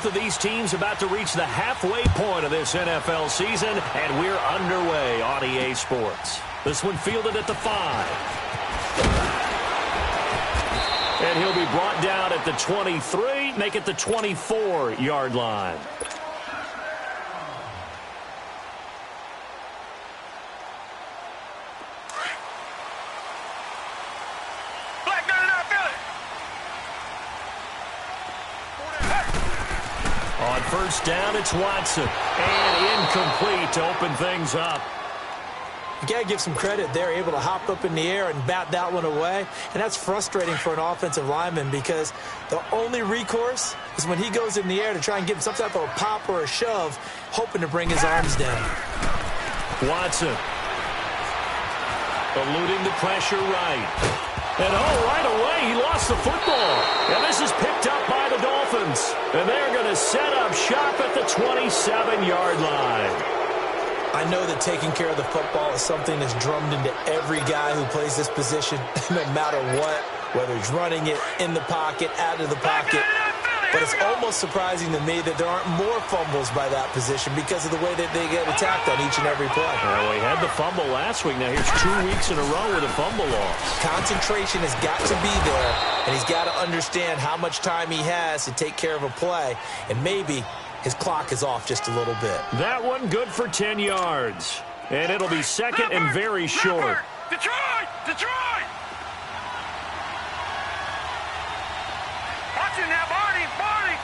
Both of these teams about to reach the halfway point of this NFL season, and we're underway on EA Sports. This one fielded at the 5. And he'll be brought down at the 23, make it the 24-yard line. On first down, it's Watson. And incomplete to open things up. You got to give some credit. They're able to hop up in the air and bat that one away. And that's frustrating for an offensive lineman because the only recourse is when he goes in the air to try and get some type of a pop or a shove, hoping to bring his arms down. Watson. Eluding the pressure right. And right away, he lost the football. And this is picked up by the Dolphins. And they're going to set up shop at the 27-yard line. I know that taking care of the football is something that's drummed into every guy who plays this position, no matter what, whether he's running it, in the pocket, out of the pocket. But it's almost surprising to me that there aren't more fumbles by that position because of the way that they get attacked on each and every play. Well, he had the fumble last week. Now here's 2 weeks in a row with a fumble loss. Concentration has got to be there, and he's got to understand how much time he has to take care of a play, and maybe his clock is off just a little bit. That one good for 10 yards. And it'll be second and very short. Detroit! Detroit! Watch it now, Barney! Barney!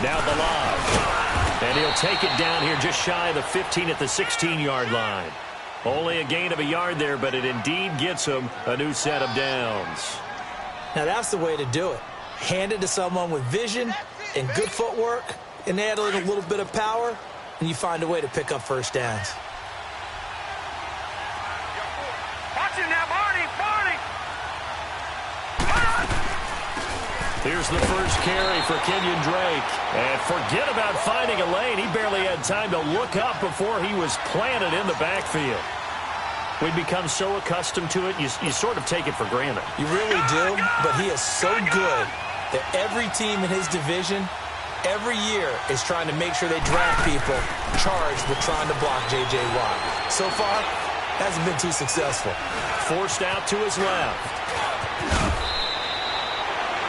Now the line. And he'll take it down here just shy of the 15 at the 16-yard line. Only a gain of a yard there, but it indeed gets him a new set of downs. Now that's the way to do it. Hand it to someone with vision and good footwork, and add a little bit of power, and you find a way to pick up first downs. Watch it now, Barney! Barney! Here's the first carry for Kenyon Drake. And forget about finding a lane. He barely had time to look up before he was planted in the backfield. We've become so accustomed to it, you sort of take it for granted. You really do, but he is so good that every team in his division, every year, is trying to make sure they draft people charged with trying to block J.J. Watt. So far, hasn't been too successful. Forced out to his left.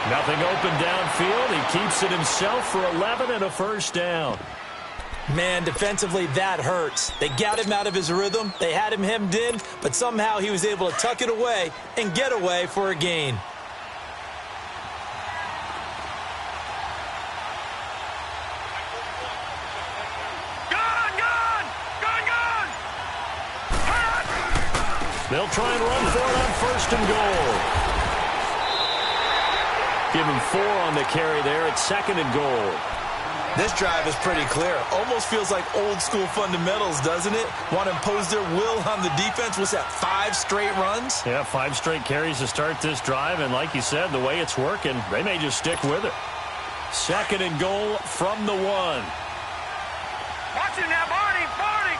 Nothing open downfield. He keeps it himself for 11 and a first down. Man, defensively, that hurts. They got him out of his rhythm. They had him hemmed in, but somehow he was able to tuck it away and get away for a gain. They'll try and run for it on first and goal. Give him 4 on the carry there at second and goal. This drive is pretty clear. Almost feels like old-school fundamentals, doesn't it? Want to impose their will on the defense. What's that, 5 straight runs? Yeah, 5 straight carries to start this drive. And like you said, the way it's working, they may just stick with it. Second and goal from the 1. Watch it now, Barney! Barney!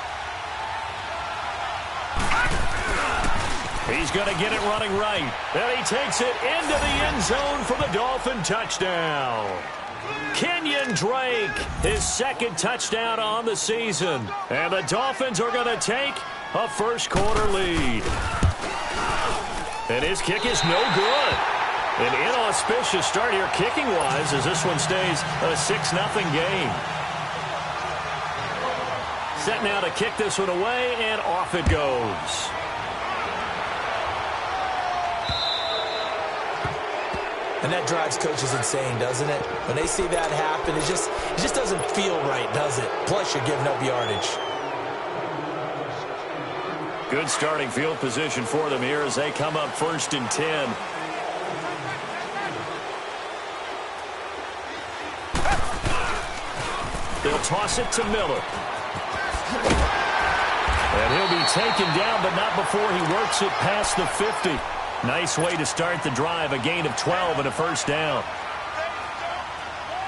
He's going to get it running right. And he takes it into the end zone for the Dolphin touchdown. Kenyon Drake, his second touchdown on the season. And the Dolphins are going to take a first-quarter lead. And his kick is no good. An inauspicious start here kicking-wise as this one stays a 6-0 game. Set now to kick this one away, and off it goes. And that drives coaches insane, doesn't it? When they see that happen, it just doesn't feel right, does it? Plus, you're giving up yardage. Good starting field position for them here as they come up first and 10. They'll toss it to Miller. And he'll be taken down, but not before he works it past the 50. Nice way to start the drive, a gain of 12 and a first down.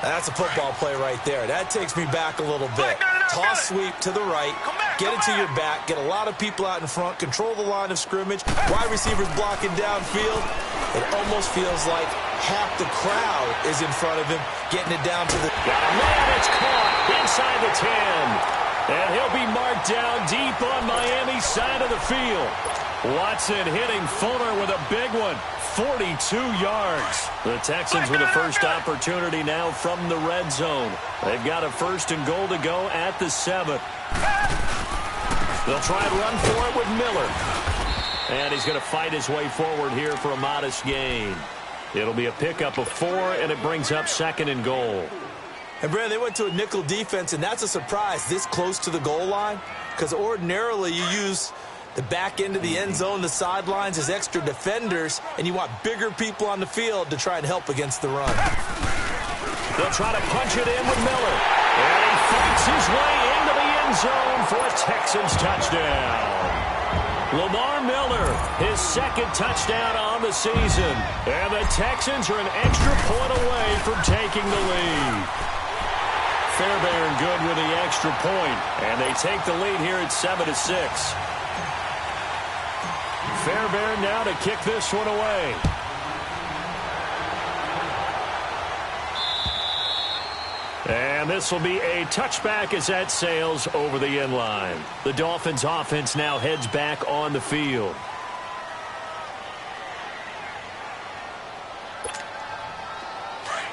That's a football play right there. That takes me back a little bit. Toss sweep to the right, get it to your back, get a lot of people out in front, control the line of scrimmage, wide receivers blocking downfield. It almost feels like half the crowd is in front of him, getting it down to the... Got a man, it's caught inside the 10. And he'll be marked down deep on Miami's side of the field. Watson hitting Fuller with a big one. 42 yards. The Texans with a first opportunity now from the red zone. They've got a first and goal to go at the 7. They'll try and run for it with Miller. And he's going to fight his way forward here for a modest gain. It'll be a pickup of 4, and it brings up second and goal. And, Brad, they went to a nickel defense, and that's a surprise this close to the goal line, because ordinarily you use the back end of the end zone, the sidelines as extra defenders, and you want bigger people on the field to try and help against the run. They'll try to punch it in with Miller. And he fights his way into the end zone for a Texans touchdown. Lamar Miller, his second touchdown on the season. And the Texans are an extra point away from taking the lead. Fairbairn good with the extra point. And they take the lead here at 7-6. Fairbairn now to kick this one away. And this will be a touchback as that sails over the end line. The Dolphins offense now heads back on the field.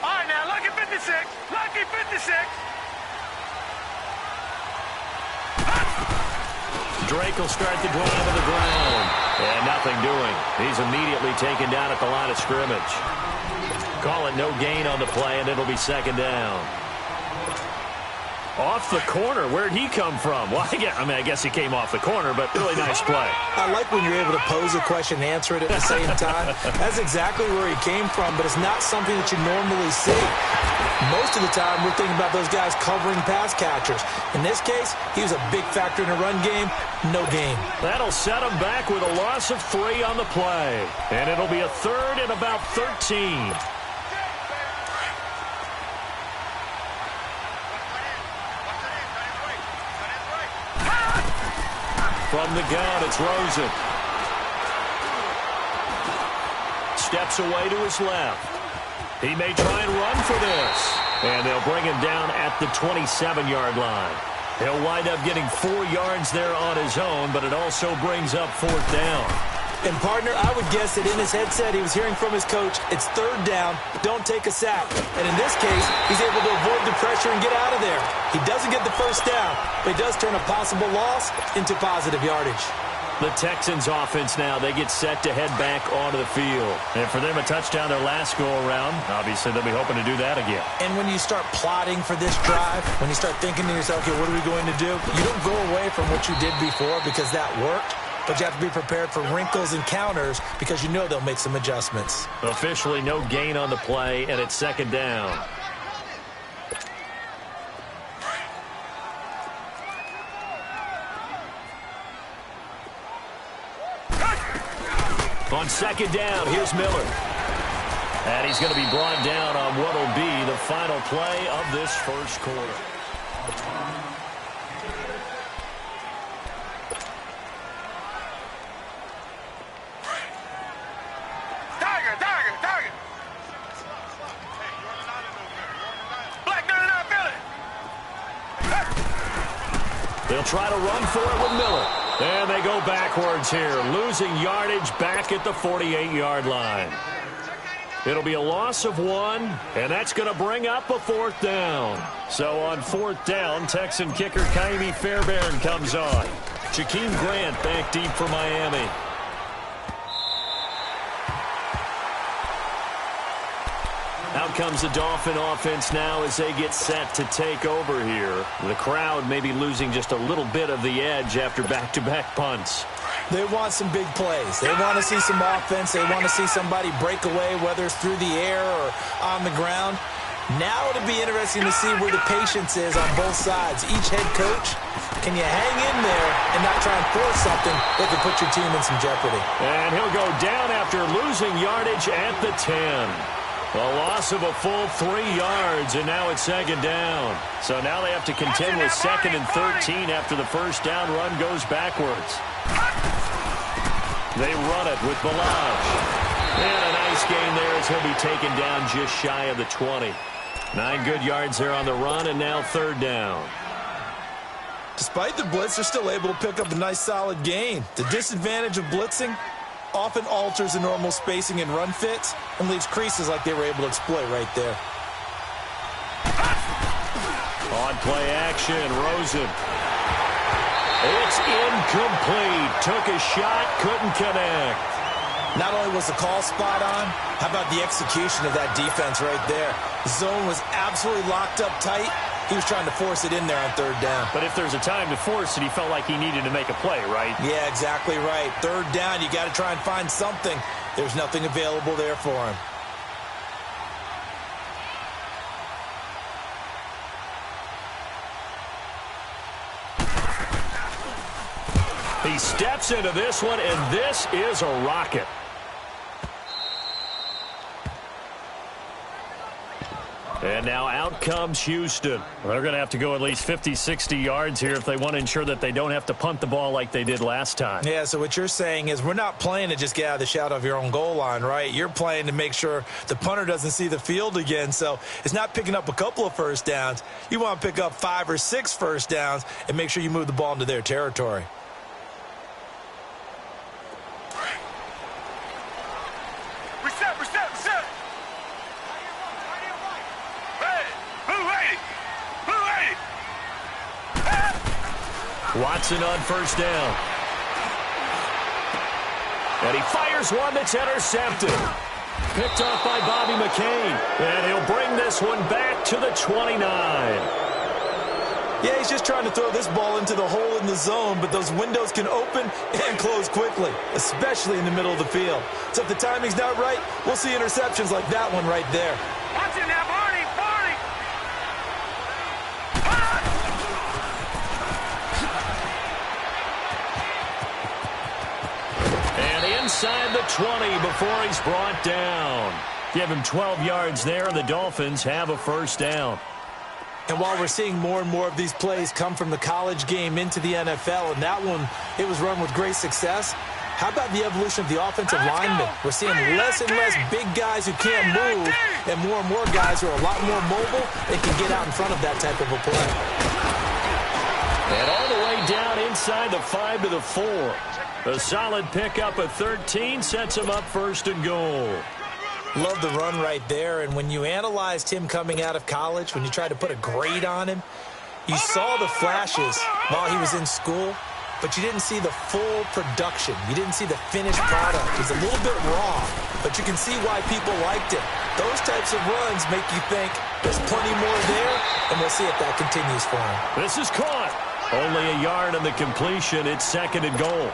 All right, now, lucky 56. Lucky 56. Drake will start the drive on the ground. And nothing doing. He's immediately taken down at the line of scrimmage. Call it no gain on the play, and it'll be second down. Off the corner. Where'd he come from? Well, I guess he came off the corner, but really nice play. I like when you're able to pose a question and answer it at the same time. That's exactly where he came from, but it's not something that you normally see. Most of the time, we're thinking about those guys covering pass catchers. In this case, he was a big factor in the run game. No gain. That'll set him back with a loss of 3 on the play. And it'll be a third and about 13. From the gun, it's Rosen. Steps away to his left. He may try and run for this. And they'll bring him down at the 27-yard line. He'll wind up getting 4 yards there on his own, but it also brings up 4th down. And, partner, I would guess that in his headset he was hearing from his coach, it's 3rd down, don't take a sack. And in this case, he's able to avoid the pressure and get out of there. He doesn't get the first down, but he does turn a possible loss into positive yardage. The Texans offense now, they get set to head back onto the field. And for them, a touchdown their last go-around. Obviously, they'll be hoping to do that again. And when you start plotting for this drive, when you start thinking to yourself, okay, what are we going to do? You don't go away from what you did before because that worked. But you have to be prepared for wrinkles and counters because you know they'll make some adjustments. Officially no gain on the play, and it's second down. On second down, here's Miller. And he's going to be brought down on what will be the final play of this first quarter. They'll try to run for it with Miller. And they go backwards here, losing yardage back at the 48-yard line. It'll be a loss of 1, and that's going to bring up a 4th down. So on 4th down, Texan kicker Kaimi Fairbairn comes on. Jakeem Grant back deep for Miami. Out comes the Dolphin offense now as they get set to take over here. The crowd may be losing just a little bit of the edge after back-to-back punts. They want some big plays. They want to see some offense. They want to see somebody break away, whether it's through the air or on the ground. Now it'll be interesting to see where the patience is on both sides. Each head coach, can you hang in there and not try and force something that could put your team in some jeopardy? And he'll go down after losing yardage at the 10. A loss of a full 3 yards, and now it's second down. So now they have to contend with 2nd and 13 after the first down run goes backwards. They run it with Balaj. And a nice gain there as he'll be taken down just shy of the 20. 9 good yards there on the run, and now 3rd down. Despite the blitz, they're still able to pick up a nice solid gain. The disadvantage of blitzing often alters the normal spacing and run fits and leaves creases like they were able to exploit right there. On play action, Rosen. It's incomplete. Took a shot, couldn't connect. Not only was the call spot on, how about the execution of that defense right there? The zone was absolutely locked up tight. He was trying to force it in there on 3rd down. But if there's a time to force it, he felt like he needed to make a play, right? Yeah, exactly right. 3rd down, you got to try and find something. There's nothing available there for him. He steps into this one, and this is a rocket. And now out comes Houston. They're going to have to go at least 50, 60 yards here if they want to ensure that they don't have to punt the ball like they did last time. Yeah, so what you're saying is we're not playing to just get out of the shadow of your own goal line, right? You're playing to make sure the punter doesn't see the field again. So it's not picking up a couple of first downs. You want to pick up 5 or 6 first downs and make sure you move the ball into their territory. Watson on 1st down. And he fires one that's intercepted. Picked off by Bobby McCain. And he'll bring this one back to the 29. Yeah, he's just trying to throw this ball into the hole in the zone, but those windows can open and close quickly, especially in the middle of the field. So if the timing's not right, we'll see interceptions like that one right there. Watch it now, Barney! Inside the 20 before he's brought down. Give him 12 yards there, and the Dolphins have a 1st down. And while we're seeing more and more of these plays come from the college game into the NFL, and that one, it was run with great success, how about the evolution of the offensive linemen? We're seeing less and less big guys who can't move, and more guys who are a lot more mobile and can get out in front of that type of a play. And all the way down inside the 5 to the 4. A solid pickup of 13 sets him up 1st and goal. Love the run right there, and when you analyzed him coming out of college, when you tried to put a grade on him, you saw the flashes while he was in school, but you didn't see the full production. You didn't see the finished product. He's a little bit raw, but you can see why people liked it. Those types of runs make you think there's plenty more there, and we'll see if that continues for him. This is caught. Only a yard on the completion. It's 2nd and goal.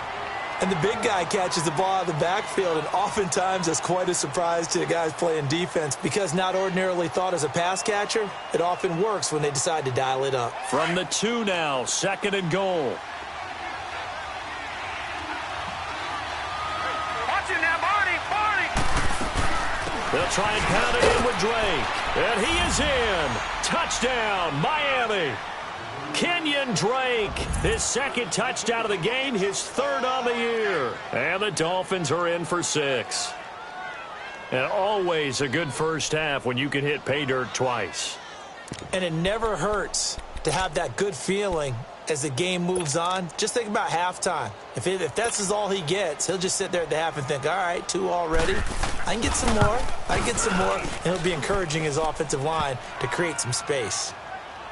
And the big guy catches the ball out of the backfield, and oftentimes that's quite a surprise to the guys playing defense because not ordinarily thought as a pass catcher, it often works when they decide to dial it up. From the 2 now, 2nd and goal. Watch it now, Barney! They'll try and pound it in with Drake. And he is in. Touchdown, Miami. Kenyon Drake, his 2nd touchdown of the game, his 3rd on the year. And the Dolphins are in for 6. And always a good first half when you can hit pay dirt twice. And it never hurts to have that good feeling as the game moves on. Just think about halftime. If that's all he gets, he'll just sit there at the half and think, all right, 2 already. I can get some more. And he'll be encouraging his offensive line to create some space.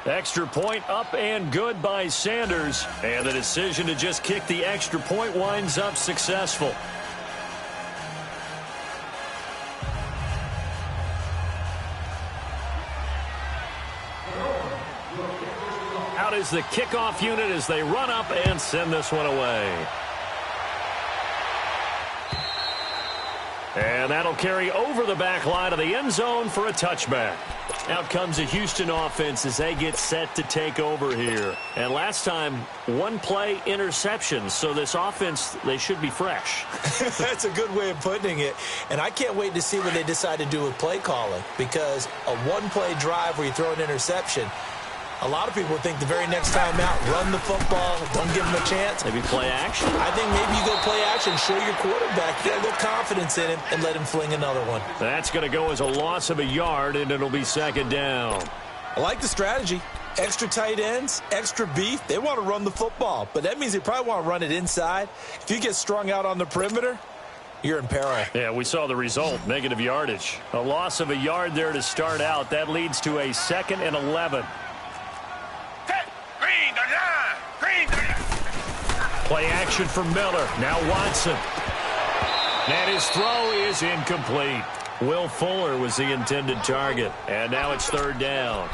Extra point up and good by Sanders. And the decision to just kick the extra point winds up successful. Out is the kickoff unit as they run up and send this one away. And that'll carry over the back line of the end zone for a touchback. Out comes the Houston offense as they get set to take over here. And last time, 1 play interception. So this offense, they should be fresh. That's a good way of putting it. And I can't wait to see what they decide to do with play calling. Because a 1-play drive where you throw an interception, A lot of people think the very next time out, run the football, don't give them a chance. Maybe play action? I think maybe you go play action, show your quarterback. You got a little confidence in him and let him fling another one. That's going to go as a loss of a yard, and it'll be second down. I like the strategy. Extra tight ends, extra beef. They want to run the football, but that means they probably want to run it inside. If you get strung out on the perimeter, you're in peril. Yeah, we saw the result, negative yardage. A loss of a yard there to start out. That leads to a 2nd and 11. Play action for Miller. Now Watson. And his throw is incomplete. Will Fuller was the intended target. And now it's third down.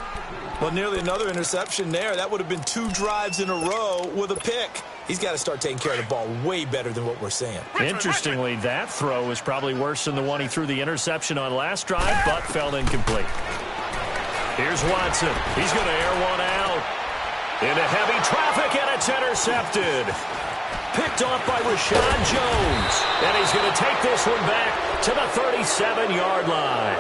Well, nearly another interception there. That would have been 2 drives in a row with a pick. He's got to start taking care of the ball way better than what we're seeing. Interestingly, that throw is probably worse than the one he threw the interception on last drive, but fell incomplete. Here's Watson. He's going to air one out. Into heavy traffic, and it's intercepted. Picked off by Rashad Jones. And he's going to take this one back to the 37-yard line.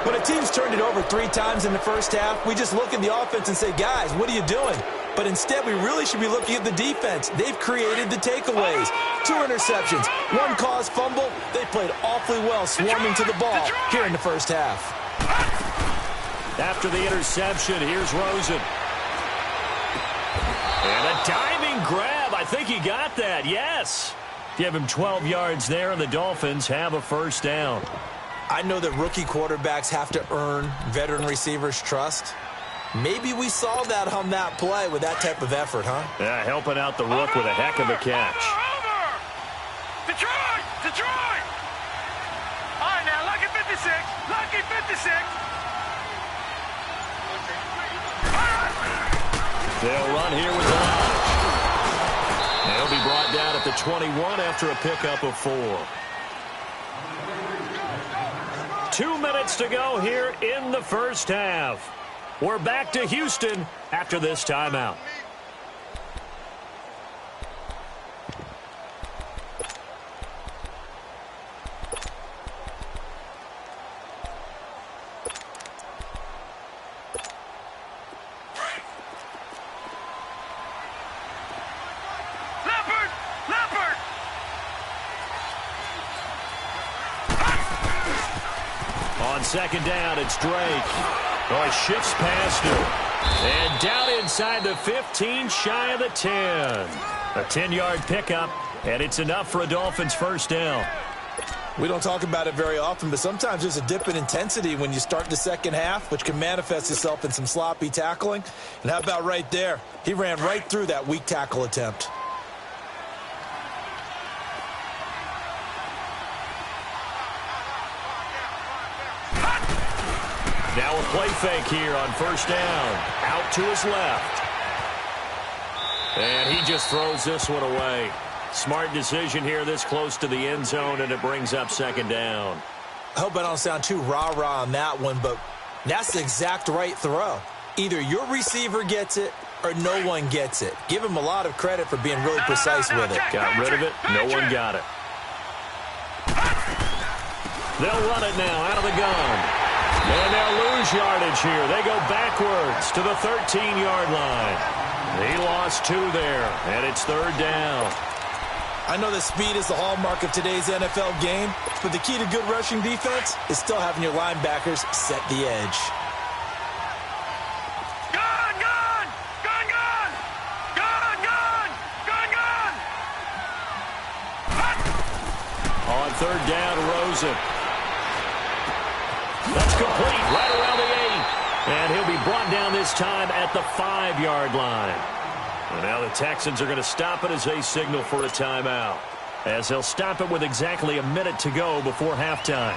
When a team's turned it over 3 times in the first half, we just look at the offense and say, guys, what are you doing? But instead, we really should be looking at the defense. They've created the takeaways. 2 interceptions, 1 caused fumble. They played awfully well swarming to the ball here in the first half. After the interception, here's Rosen. And a diving grab. I think he got that, yes. Give him 12 yards there, and the Dolphins have a first down. I know that rookie quarterbacks have to earn veteran receivers' trust. Maybe we saw that on that play with that type of effort, huh? Yeah, helping out the rook with a heck of a catch. Detroit! Detroit! All right, now, lucky 56. Lucky 56. They'll run here with Lodge. They'll be brought down at the 21 after a pickup of 4. 2 minutes to go here in the first half. We're back to Houston after this timeout. Second down, it's Drake. Oh, he shifts past him. And down inside the 15, shy of the 10. A 10-yard pickup, and it's enough for a Dolphins first down. We don't talk about it very often, but sometimes there's a dip in intensity when you start the second half, which can manifest itself in some sloppy tackling. And how about right there? He ran right through that weak tackle attempt. Now a play fake here on first down. Out to his left. And he just throws this one away. Smart decision here this close to the end zone, and it brings up second down. I hope I don't sound too rah-rah on that one, but that's the exact right throw. Either your receiver gets it or no one gets it. Give him a lot of credit for being really precise with it. Got rid of it. No one got it. They'll run it now out of the gun. And they'll lose yardage here. They go backwards to the 13-yard line. He lost 2 there, and it's third down. I know that speed is the hallmark of today's NFL game, but the key to good rushing defense is still having your linebackers set the edge. Gun, gun! Gun, gun! Gun, gun! Gun, gun! On third down, Rosen. That's complete right around the 8. And he'll be brought down this time at the 5-yard line. And now the Texans are going to stop it as they signal for a timeout. As they'll stop it with exactly a minute to go before halftime.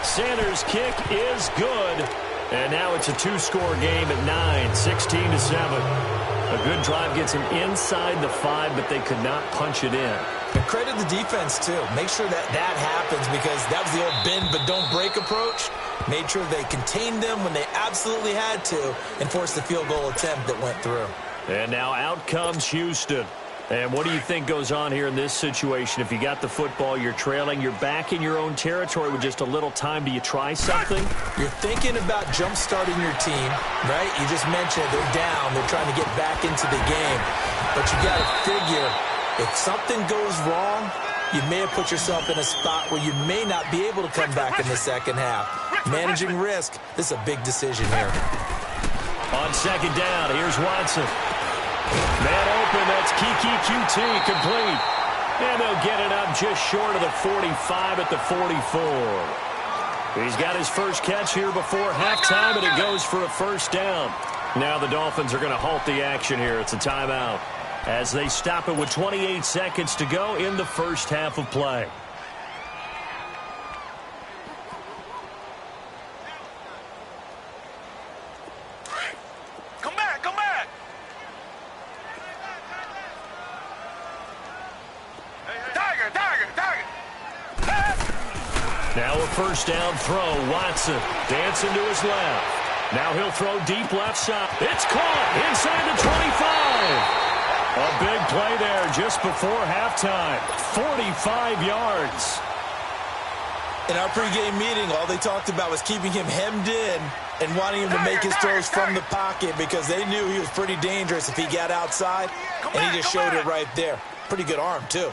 Sanders' kick is good. And now it's a 2-score game at 9, 16-7. A good drive gets him inside the 5, but they could not punch it in. And credit the defense, too. Make sure that that happens, because that was the old bend but don't break approach. Made sure they contained them when they absolutely had to and forced the field goal attempt that went through. And now out comes Houston. And what do you think goes on here in this situation? If you got the football, you're trailing, you're back in your own territory with just a little time. Do you try something? You're thinking about jump-starting your team, right? You just mentioned they're down. They're trying to get back into the game. But you got to figure, if something goes wrong, you may have put yourself in a spot where you may not be able to come back in the second half. Managing risk, this is a big decision here. On second down, here's Watson. Man open, that's Kiki QT, complete. And they'll get it up just short of the 45 at the 44. He's got his first catch here before halftime, and it goes for a first down. Now the Dolphins are going to halt the action here. It's a timeout as they stop it with 28 seconds to go in the first half of play. Now a first down throw. Watson dancing to his left. Now he'll throw deep left side. It's caught inside the 25. A big play there just before halftime. 45 yards. In our pregame meeting, all they talked about was keeping him hemmed in and wanting him to make his throws from the pocket because they knew he was pretty dangerous if he got outside, and he just showed it right there. Pretty good arm, too.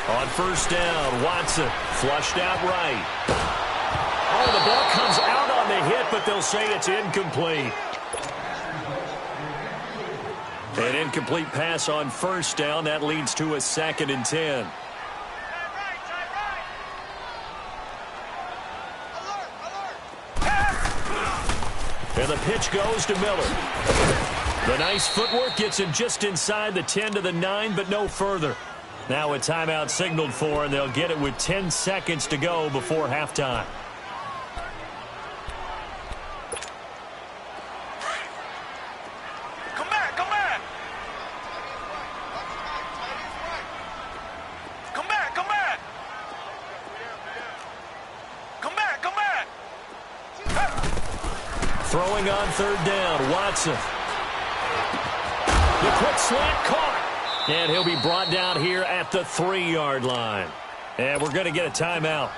On first down, Watson flushed out right. Oh, the ball comes out on the hit, but they'll say it's incomplete. An incomplete pass on first down. That leads to a 2nd and 10. And the pitch goes to Miller. The nice footwork gets him just inside the 10 to the 9, but no further. Now a timeout signaled for, and they'll get it with 10 seconds to go before halftime. Come back, come back. Come back, come back. Come back, come back. Throwing on third down, Watson. The quick slant caught. And he'll be brought down here at the 3-yard line. And we're going to get a timeout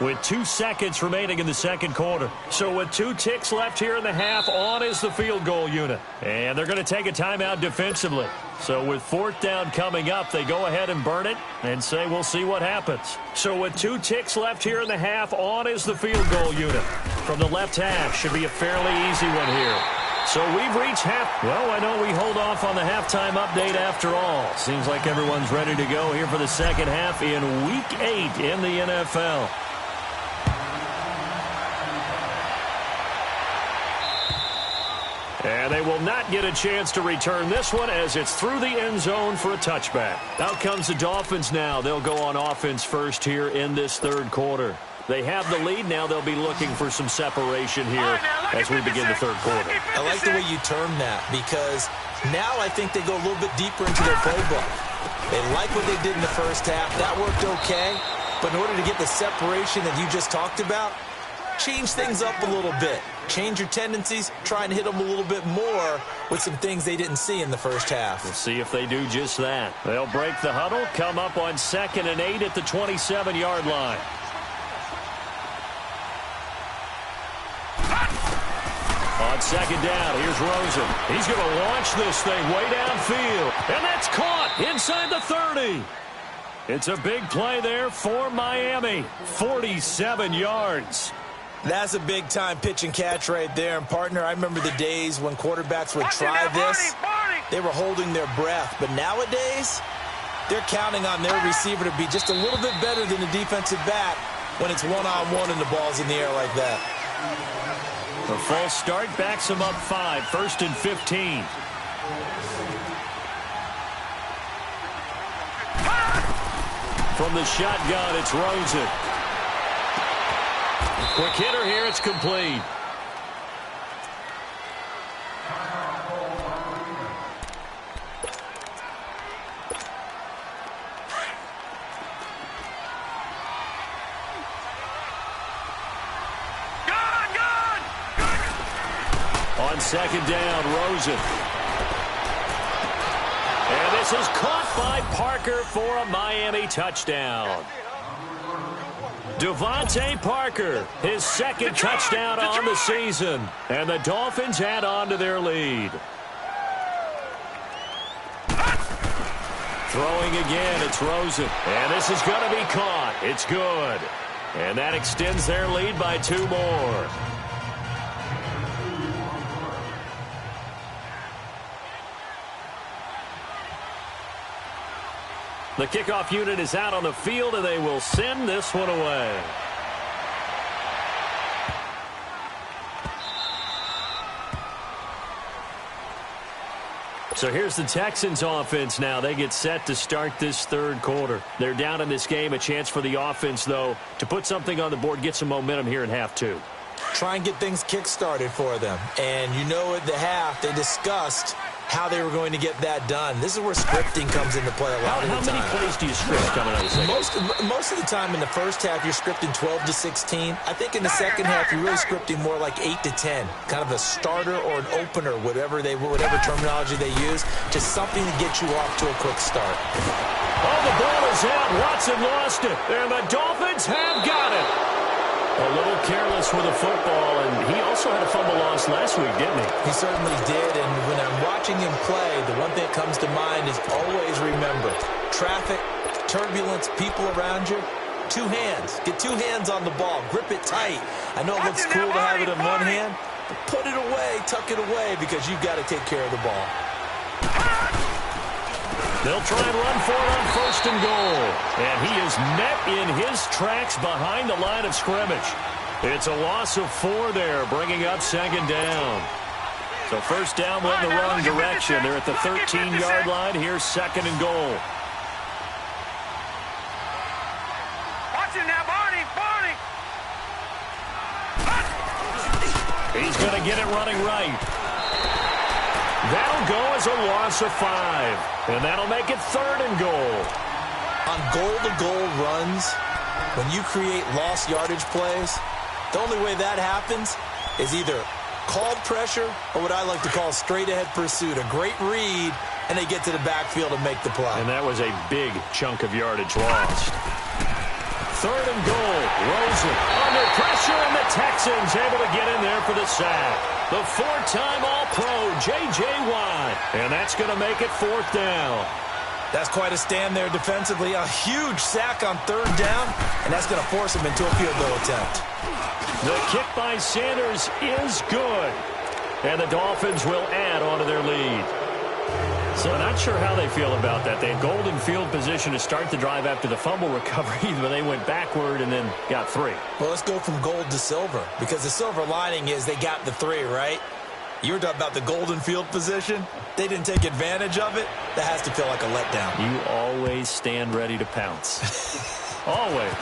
with 2 seconds remaining in the second quarter. So with 2 ticks left here in the half, on is the field goal unit. And they're going to take a timeout defensively. So with 4th down coming up, they go ahead and burn it and say we'll see what happens. So with 2 ticks left here in the half, on is the field goal unit. From the left half, should be a fairly easy one here. So we've reached half. Well, why don't we hold off on the halftime update after all? Seems like everyone's ready to go here for the second half in Week 8 in the NFL. And they will not get a chance to return this one as it's through the end zone for a touchback. Out comes the Dolphins now. They'll go on offense first here in this third quarter. They have the lead. Now they'll be looking for some separation here as we begin the third quarter. I like the way you term that because now I think they go a little bit deeper into their playbook. They like what they did in the first half. That worked okay. But in order to get the separation that you just talked about, change things up a little bit. Change your tendencies. Try and hit them a little bit more with some things they didn't see in the first half. We'll see if they do just that. They'll break the huddle, come up on 2nd and 8 at the 27-yard line. On second down, here's Rosen. He's going to launch this thing way downfield. And that's caught inside the 30. It's a big play there for Miami. 47 yards. That's a big-time pitch and catch right there. And, partner, I remember the days when quarterbacks would try this. They were holding their breath. But nowadays, they're counting on their receiver to be just a little bit better than the defensive back when it's one-on-one and the ball's in the air like that. The false start backs him up 5, 1st and 15. From the shotgun, it's Rosen. Quick hitter here, it's complete. On second down, Rosen. this is caught by Parker for a Miami touchdown. Devontae Parker, his second touchdown on the season. And the Dolphins add on to their lead. Throwing again, it's Rosen. And this is going to be caught. It's good. And that extends their lead by 2 more. The kickoff unit is out on the field, and they will send this one away. So here's the Texans offense now. They get set to start this third quarter. They're down in this game. A chance for the offense, though, to put something on the board, get some momentum here in half 2. Try and get things kick-started for them. And you know at the half, they discussed how they were going to get that done. This is where scripting comes into play a lot of the time. How many plays do you script coming out of the second? Most of the time in the first half, you're scripting 12 to 16. I think in the second half, you're really scripting more like 8 to 10. Kind of a starter or an opener, whatever terminology they use. Just something to get you off to a quick start. Oh, the ball is out. Watson lost it. And the Dolphins have got it. A little careless with the football, and he also had a fumble loss last week, didn't he? He certainly did, and when I'm watching him play, the one thing that comes to mind is always remember, traffic, turbulence, people around you, 2 hands. Get 2 hands on the ball. Grip it tight. I know it looks cool to have it in one hand, but put it away, tuck it away, because you've got to take care of the ball. They'll try and run for it on 1st and goal. And he is met in his tracks behind the line of scrimmage. It's a loss of 4 there, bringing up 2nd down. So 1st down went in the wrong direction. They're at the 13-yard line. Here's 2nd and goal. Watch it now, Barney. He's going to get it running right. That'll go as a loss of 5. And that'll make it 3rd and goal. On goal-to-goal runs, when you create lost yardage plays, the only way that happens is either called pressure or what I like to call straight-ahead pursuit. A great read, and they get to the backfield and make the play. And that was a big chunk of yardage lost. 3rd and goal. Rosen under pressure, and the Texans able to get in there for the sack. The 4-time All-Pro, J.J. Watt. And that's going to make it 4th down. That's quite a stand there defensively. A huge sack on 3rd down, and that's going to force him into a field goal attempt. The kick by Sanders is good. And the Dolphins will add on to their lead. So not sure how they feel about that. They had golden field position to start the drive after the fumble recovery, but they went backward and then got 3. Well, let's go from gold to silver, because the silver lining is they got the 3, right? You were talking about the golden field position. They didn't take advantage of it. That has to feel like a letdown. You always stand ready to pounce. Always.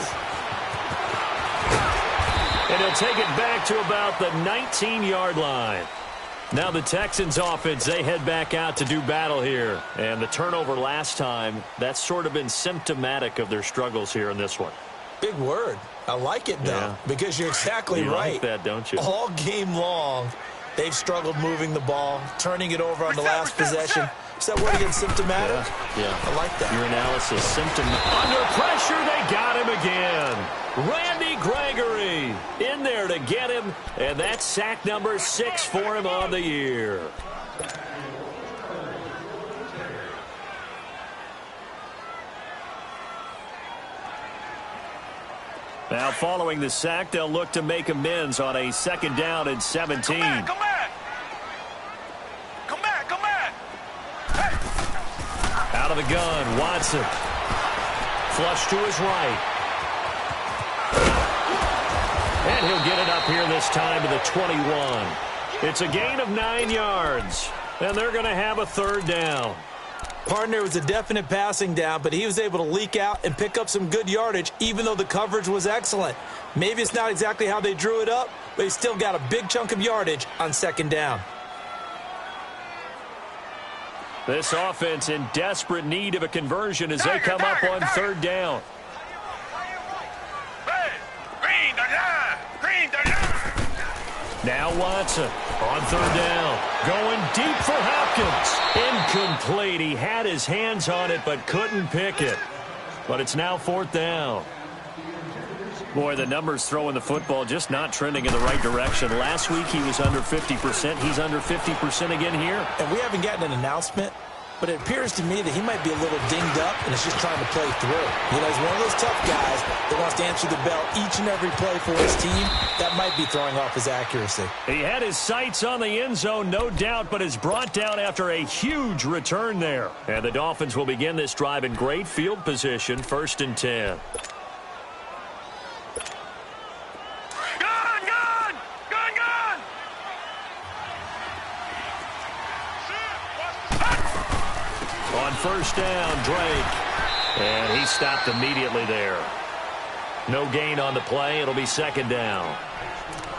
And he'll take it back to about the 19-yard line. Now the Texans offense, they head back out to do battle here. And the turnover last time, that's sort of been symptomatic of their struggles here in this one. Big word. I like it, though, because you're exactly right. You like that, don't you? All game long, they've struggled moving the ball, turning it over on the last possession. Is that word again, symptomatic? Yeah. I like that. Your analysis, under pressure, they got him again. Randy Gregory in there to get him, and that's sack number 6 for him on the year. Now, following the sack, they'll look to make amends on a 2nd down and 17. Come back. Hey. Out of the gun, Watson. Flush to his right. And he'll get it up here this time to the 21. It's a gain of 9 yards. And they're going to have a 3rd down. Partner was a definite passing down, but he was able to leak out and pick up some good yardage, even though the coverage was excellent. Maybe it's not exactly how they drew it up, but he still got a big chunk of yardage on 2nd down. This offense in desperate need of a conversion as they come up on 3rd down. Now Watson on third down. Going deep for Hopkins. Incomplete. He had his hands on it but couldn't pick it. But it's now fourth down. Boy, the numbers throwing the football just not trending in the right direction. Last week he was under 50%. He's under 50% again here. And we haven't gotten an announcement, but it appears to me that he might be a little dinged up and is just trying to play through. You know, he's one of those tough guys that wants to answer the bell each and every play for his team. That might be throwing off his accuracy. He had his sights on the end zone, no doubt, but is brought down after a huge return there. And the Dolphins will begin this drive in great field position, 1st and 10. On first down, Drake. And he stopped immediately there. No gain on the play. It'll be 2nd down.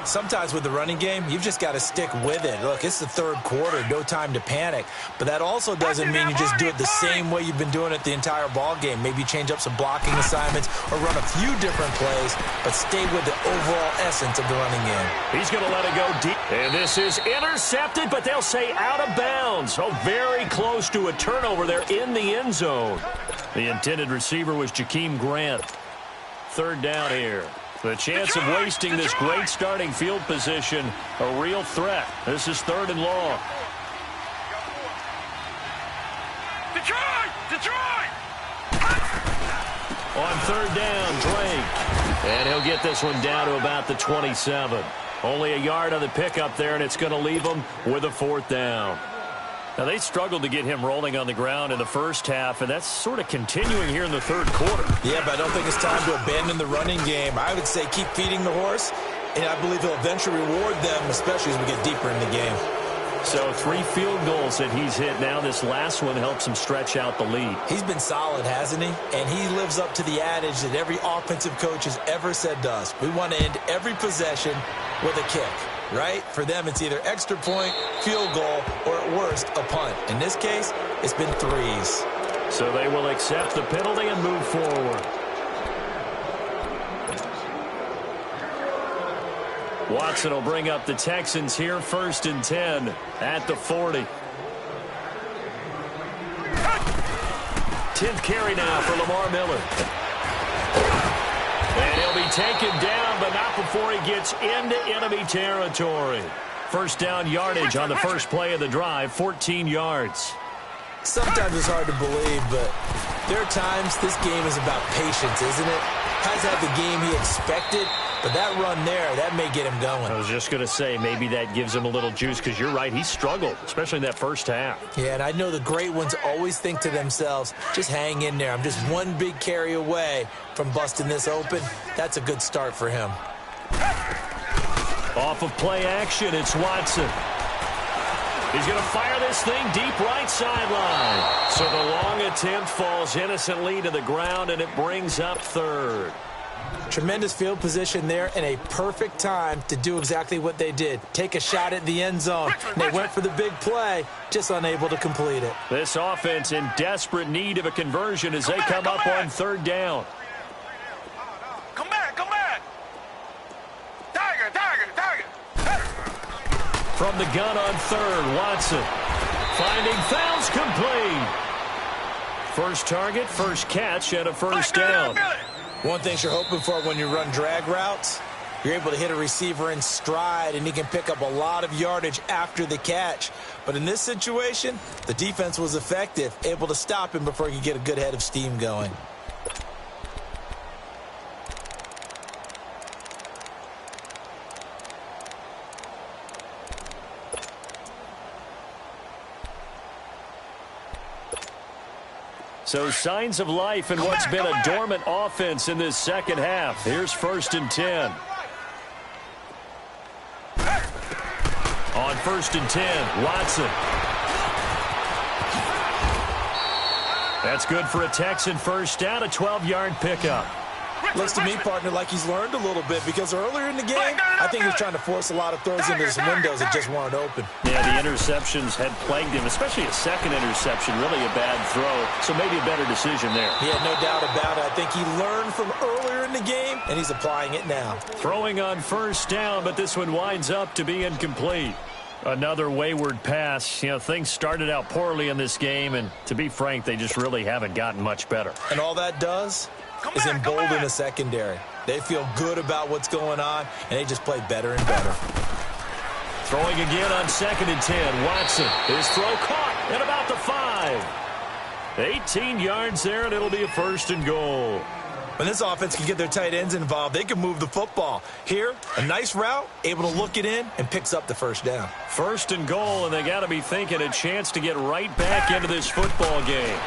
Sometimes with the running game, you've just got to stick with it. Look, it's the 3rd quarter, no time to panic. But that also doesn't mean you just do it the same way you've been doing it the entire ball game. Maybe change up some blocking assignments or run a few different plays, but stay with the overall essence of the running game. He's going to let it go deep. And this is intercepted, but they'll say out of bounds. Oh, very close to a turnover there in the end zone. The intended receiver was Jakeem Grant. 3rd down here. The chance of wasting this great starting field position, a real threat. This is 3rd and long. Detroit! On 3rd down, Drake. And he'll get this one down to about the 27. Only a yard on the pickup there, and it's going to leave him with a 4th down. Now, they struggled to get him rolling on the ground in the first half, and that's sort of continuing here in the 3rd quarter. Yeah, but I don't think it's time to abandon the running game. I would say keep feeding the horse, and I believe he'll eventually reward them, especially as we get deeper in the game. So 3 field goals that he's hit now. This last one helps him stretch out the lead. He's been solid, hasn't he? And he lives up to the adage that every offensive coach has ever said to us. We want to end every possession with a kick. Right? For them, it's either extra point, field goal, or at worst, a punt. In this case, it's been 3s. So they will accept the penalty and move forward. Watson will bring up the Texans here, 1st and 10 at the 40. 10th carry now for Lamar Miller. And he'll be taken down, but not before he gets into enemy territory. 1st down yardage on the first play of the drive, 14 yards. Sometimes it's hard to believe, but there are times this game is about patience, isn't it? Has had the game he expected, but that run there, that may get him going. I was just going to say, maybe that gives him a little juice, because you're right, he struggled, especially in that first half. Yeah, and I know the great ones always think to themselves, just hang in there. I'm just one big carry away from busting this open. That's a good start for him. Off of play action, it's Watson. He's going to fire this thing deep right sideline. So the long attempt falls innocently to the ground, and it brings up 3rd. Tremendous field position there and a perfect time to do exactly what they did. Take a shot at the end zone. And they went for the big play, just unable to complete it. This offense in desperate need of a conversion as they come up on 3rd down. Come back! Tiger! From the gun on 3rd, Watson. Finding fouls complete. First target, first catch, and a 1st down. One thing you're hoping for when you run drag routes, you're able to hit a receiver in stride, and he can pick up a lot of yardage after the catch. But in this situation, the defense was effective, able to stop him before he could get a good head of steam going. So signs of life in what's been a dormant offense in this second half. Here's 1st and 10. On 1st and 10, Watson. That's good for a Texan 1st down, a 12-yard pickup. Looks to me, partner, like he's learned a little bit because earlier in the game, I think he was trying to force a lot of throws into his windows that just weren't open. Yeah, the interceptions had plagued him, especially a second interception, really a bad throw. So maybe a better decision there. Yeah, no doubt about it. I think he learned from earlier in the game, and he's applying it now. Throwing on first down, but this one winds up to be incomplete. Another wayward pass. You know, things started out poorly in this game, and to be frank, they just really haven't gotten much better. And all that does is embolden the secondary. They feel good about what's going on, and they just play better and better. Throwing again on 2nd and 10. Watson, his throw caught at about the 5. 18 yards there, and it'll be a 1st and goal. When this offense can get their tight ends involved, they can move the football. Here, a nice route, able to look it in, and picks up the 1st down. 1st and goal, and they got to be thinking a chance to get right back into this football game.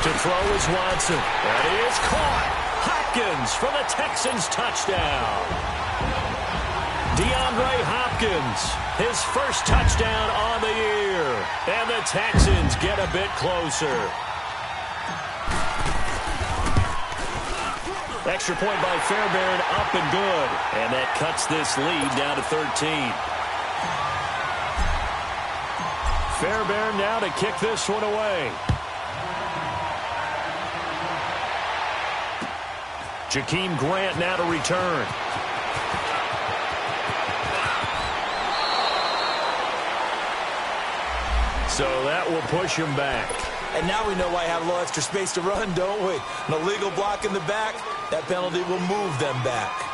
To throw is Watson. That is caught. Hopkins for the Texans touchdown. DeAndre Hopkins, his first touchdown on the year. And the Texans get a bit closer. Extra point by Fairbairn, up and good. And that cuts this lead down to 13. Fairbairn now to kick this one away. Jakeem Grant now to return. So that will push him back. And now we know why I have a little extra space to run, don't we? An illegal block in the back, that penalty will move them back.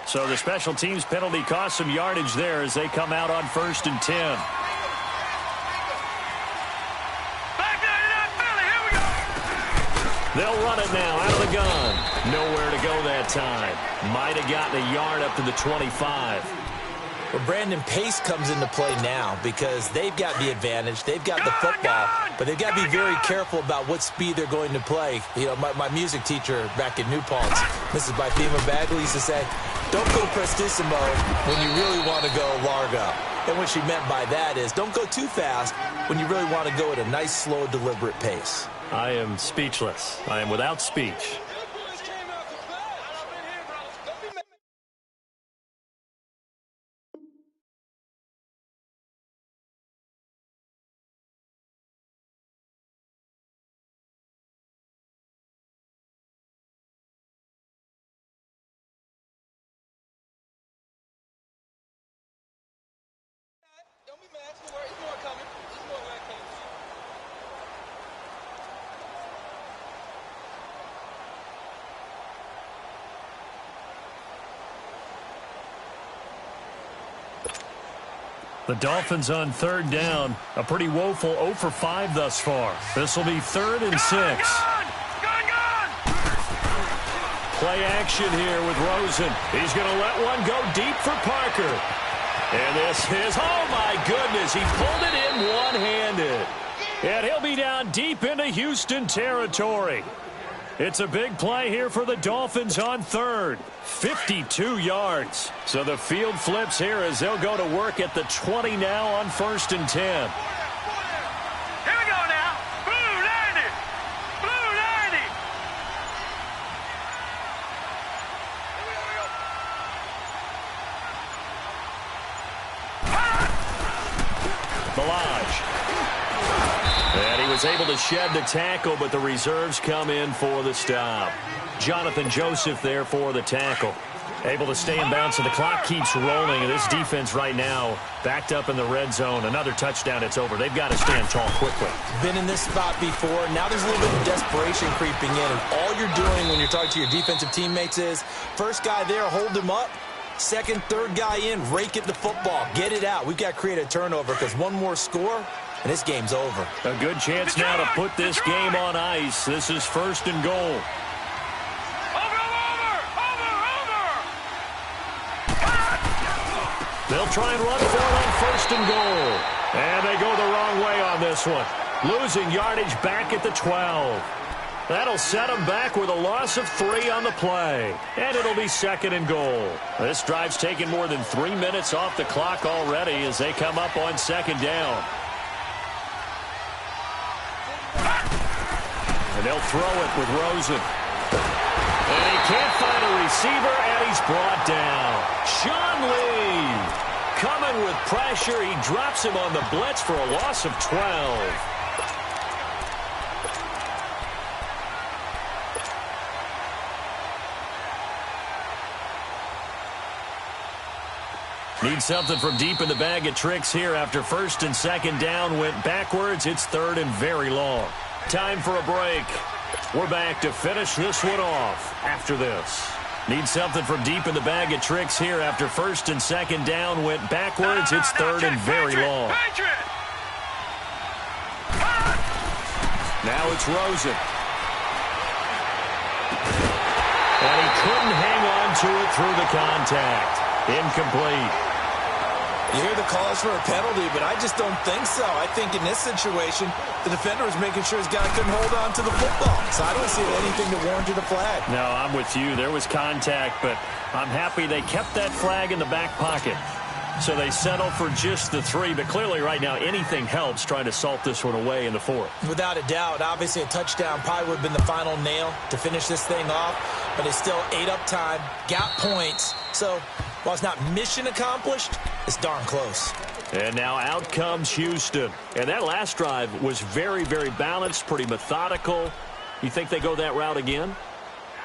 So the special teams penalty cost some yardage there as they come out on 1st and 10. They'll run it now out of the gun. Nowhere to go that time. Might have gotten a yard up to the 25. Well, Brandon, pace comes into play now because they've got the advantage. They've got the football, but they've got to be very careful about what speed they're going to play. You know, my music teacher back in New Paltz, Mrs. Bythema Bagley, used to say, don't go prestissimo when you really want to go largo. And what she meant by that is don't go too fast when you really want to go at a nice, slow, deliberate pace. I am speechless. I am without speech. Don't be mad. There's more coming. There's more where it came from. The Dolphins on 3rd down. A pretty woeful 0 for 5 thus far. This will be 3rd and 6. Gone! Play action here with Rosen. He's going to let one go deep for Parker. And this is, oh my goodness, he pulled it in one-handed. And he'll be down deep into Houston territory. It's a big play here for the Dolphins on 3rd. 52 yards. So the field flips here as they'll go to work at the 20 now on 1st and 10. Here we go now. Blue 90. Blue 90. Balaj. And he was able to shed the tackle, but the reserves come in for the stop. Jonathan Joseph there for the tackle. Able to stay in bounds, so the clock keeps rolling. And this defense right now backed up in the red zone. Another touchdown, it's over. They've got to stand tall quickly. Been in this spot before. Now there's a little bit of desperation creeping in. And all you're doing when you're talking to your defensive teammates is, first guy there, hold him up. Second, third guy in, rake at the football. Get it out. We've got to create a turnover because one more score, and this game's over. A good chance now to put this game on ice. This is 1st and goal. They'll try and run for it on 1st and goal. And they go the wrong way on this one. Losing yardage back at the 12. That'll set them back with a loss of 3 on the play. And it'll be 2nd and goal. This drive's taken more than 3 minutes off the clock already as they come up on 2nd down. And they'll throw it with Rosen. And he can't find a receiver, and he's brought down. Sean Lee coming with pressure. He drops him on the blitz for a loss of 12. Need something from deep in the bag of tricks here after 1st and 2nd down went backwards. It's 3rd and very long. Time for a break. We're back to finish this one off after this. Need something from deep in the bag of tricks here after 1st and 2nd down went backwards. It's 3rd and very long. Now it's Rosen. And he couldn't hang on to it through the contact. Incomplete. You hear the calls for a penalty, but I just don't think so. I think in this situation, the defender was making sure his guy couldn't hold on to the football. So I don't see anything that warranted a flag. No, I'm with you. There was contact, but I'm happy they kept that flag in the back pocket. So they settled for just the 3, but clearly right now anything helps trying to salt this one away in the 4th. Without a doubt, obviously a touchdown probably would have been the final nail to finish this thing off, but they still ate up time, got points. So while it's not mission accomplished, it's darn close. And now out comes Houston. And that last drive was very, very balanced, pretty methodical. You think they go that route again?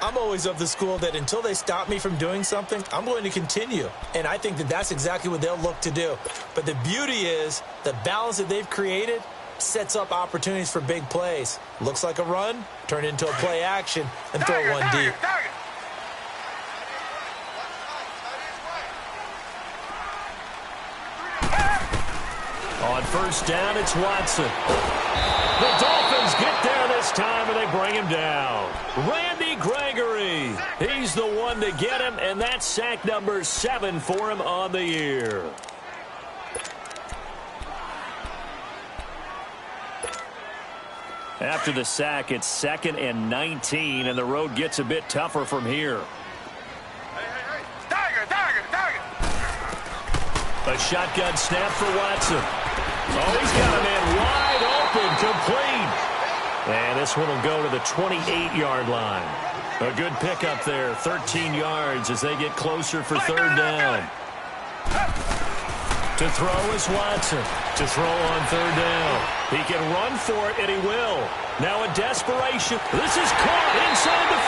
I'm always of the school that until they stop me from doing something, I'm going to continue. And I think that that's exactly what they'll look to do. But the beauty is the balance that they've created sets up opportunities for big plays. Looks like a run, turn into a play action, and throw one deep. On 1st down, it's Watson. The Dolphins get there this time, and they bring him down. Randy Gregory, he's the one to get him, and that's sack number 7 for him on the year. After the sack, it's 2nd and 19, and the road gets a bit tougher from here. A shotgun snap for Watson. Oh, he's got a man wide open, complete. And this one will go to the 28-yard line. A good pickup there, 13 yards as they get closer for 3rd down. To throw is Watson. To throw on 3rd down. He can run for it, and he will. Now a desperation. This is caught inside the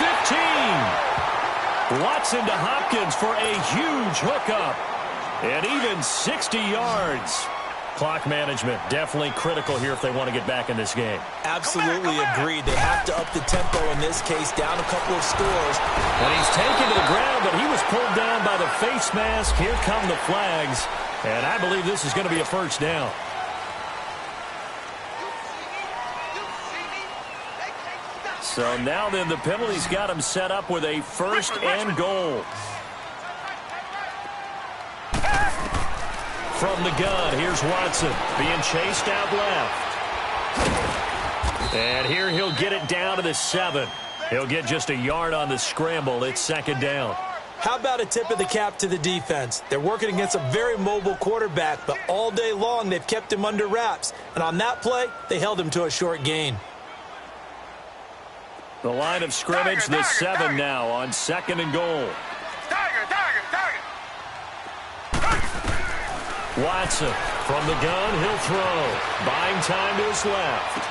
15. Watson to Hopkins for a huge hookup. And even 60 yards. Clock management definitely critical here if they want to get back in this game. Absolutely agreed. They have to up the tempo in this case, down a couple of scores. And he's taken to the ground, but he was pulled down by the face mask. Here come the flags. And I believe this is going to be a 1st down. So now then the penalty's got him set up with a 1st and goal. From the gun, here's Watson being chased out left. And here he'll get it down to the 7. He'll get just a yard on the scramble. It's 2nd down. How about a tip of the cap to the defense? They're working against a very mobile quarterback, but all day long they've kept him under wraps. And on that play, they held him to a short gain. The line of scrimmage, the 7 now on 2nd and goal. Watson from the gun, he'll throw. Buying time to his left.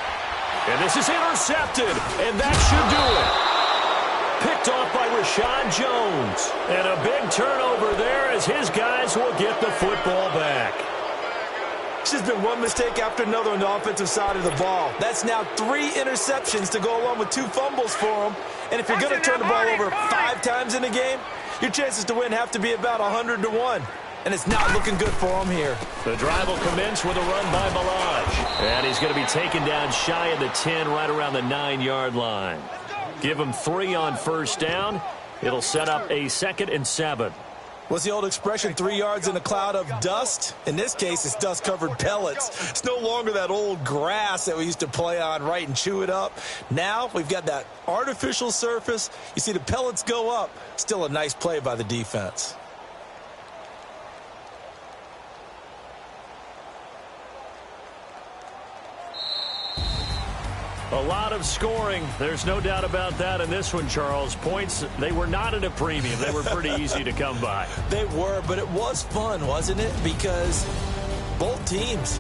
And this is intercepted, and that should do it. Picked off by Rashad Jones. And a big turnover there as his guys will get the football back. It's just been one mistake after another on the offensive side of the ball. That's now 3 interceptions to go along with 2 fumbles for him. And if you're going to turn the ball over 5 times in a game, your chances to win have to be about 100-1. And it's not looking good for him here. The drive will commence with a run by Balaj. And he's going to be taken down shy of the 10, right around the 9-yard line. Give him 3 on 1st down. It'll set up a 2nd and 7. What's the old expression, 3 yards in a cloud of dust? In this case, it's dust-covered pellets. It's no longer that old grass that we used to play on, right, and chew it up. Now we've got that artificial surface. You see the pellets go up. Still a nice play by the defense. A lot of scoring. There's no doubt about that in this one, Charles. Points, they were not at a premium. They were pretty easy to come by. They were, but it was fun, wasn't it? Because both teams